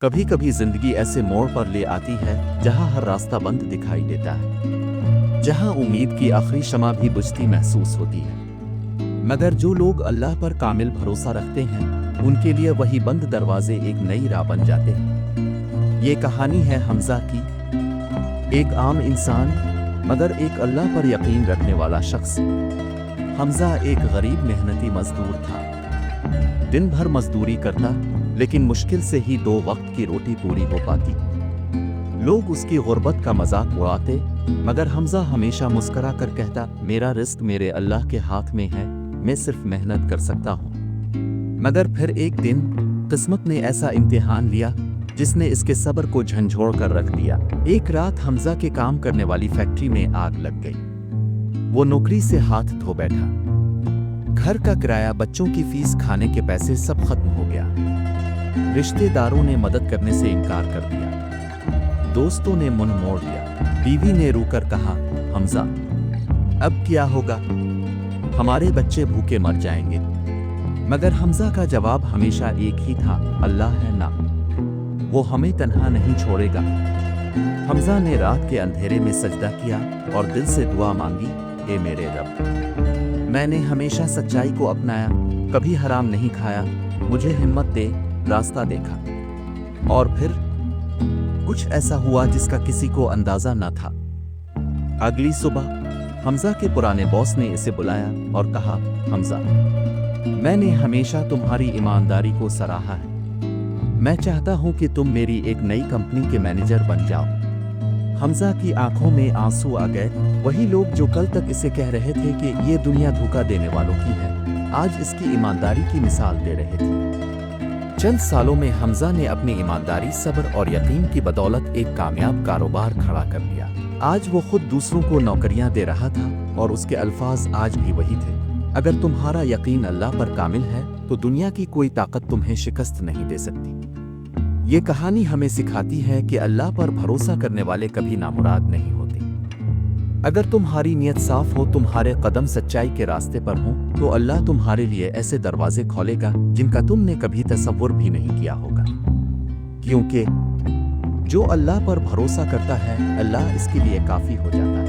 कभी कभी जिंदगी ऐसे मोड़ पर ले आती है जहां हर रास्ता बंद दिखाई देता है, जहां उम्मीद की आखिरी शम्मा भी बुझती महसूस होती है। मगर जो लोग अल्लाह पर कामिल भरोसा रखते हैं, उनके लिए वही बंद दरवाजे एक नई राह बन जाते हैं। ये कहानी है हमजा की, एक आम इंसान मगर एक अल्लाह पर यकीन रखने वाला शख्स। हमजा एक गरीब मेहनती मजदूर था। दिन भर मजदूरी करता, लेकिन मुश्किल से ही 2 वक्त की रोटी पूरी हो पाती। लोग उसकी गुर्बत का मजाक उड़ाते, मगर हमजा हमेशा मुस्करा कर कहता, मेरा रिस्क मेरे अल्लाह के हाथ में है, मैं सिर्फ मेहनत कर सकता हूँ। मगर फिर एक दिन किस्मत ने ऐसा इम्तिहान लिया जिसने इसके सब्र को झंझोड़ कर रख दिया। एक रात हमजा के काम करने वाली फैक्ट्री में आग लग गई। वो नौकरी से हाथ धो बैठा। घर का किराया, बच्चों की फीस, खाने के पैसे सब खत्म हो गया। रिश्तेदारों ने मदद करने से इनकार कर दिया, दोस्तों ने मुंह मोड़ लिया। बीवी ने रोकर कहा, हमजा अब क्या होगा, हमारे बच्चे भूखे मर जाएंगे। मगर हमजा का जवाब हमेशा एक ही था, अल्लाह है ना, वो हमें तन्हा नहीं छोड़ेगा। हमजा ने रात के अंधेरे में सजदा किया और दिल से दुआ मांगी, ए मेरे रब, मैंने हमेशा सच्चाई को अपनाया, कभी हराम नहीं खाया, मुझे हिम्मत दे, रास्ता देखा। और फिर कुछ ऐसा हुआ जिसका किसी को अंदाजा न था। अगली सुबह हमजा के पुराने बॉस ने इसे बुलाया और कहा, हमजा, मैंने हमेशा तुम्हारी ईमानदारी को सराहा है, मैं चाहता हूं कि तुम मेरी एक नई कंपनी के मैनेजर बन जाओ। हमजा की आंखों में आंसू आ गए। वही लोग जो कल तक इसे कह रहे थे कि ये दुनिया धोखा देने वालों की है, आज इसकी ईमानदारी की मिसाल दे रहे थे। चंद सालों में हमजा ने अपनी ईमानदारी, सब्र और यकीन की बदौलत एक कामयाब कारोबार खड़ा कर लिया। आज वो खुद दूसरों को नौकरियां दे रहा था और उसके अल्फाज आज भी वही थे, अगर तुम्हारा यकीन अल्लाह पर कामिल है तो दुनिया की कोई ताकत तुम्हें शिकस्त नहीं दे सकती। ये कहानी हमें सिखाती है कि अल्लाह पर भरोसा करने वाले कभी नामुराद नहीं होते। अगर तुम्हारी नीयत साफ हो, तुम्हारे कदम सच्चाई के रास्ते पर हों, तो अल्लाह तुम्हारे लिए ऐसे दरवाजे खोलेगा जिनका तुमने कभी तसव्वुर भी नहीं किया होगा। क्योंकि जो अल्लाह पर भरोसा करता है, अल्लाह इसके लिए काफी हो जाता है।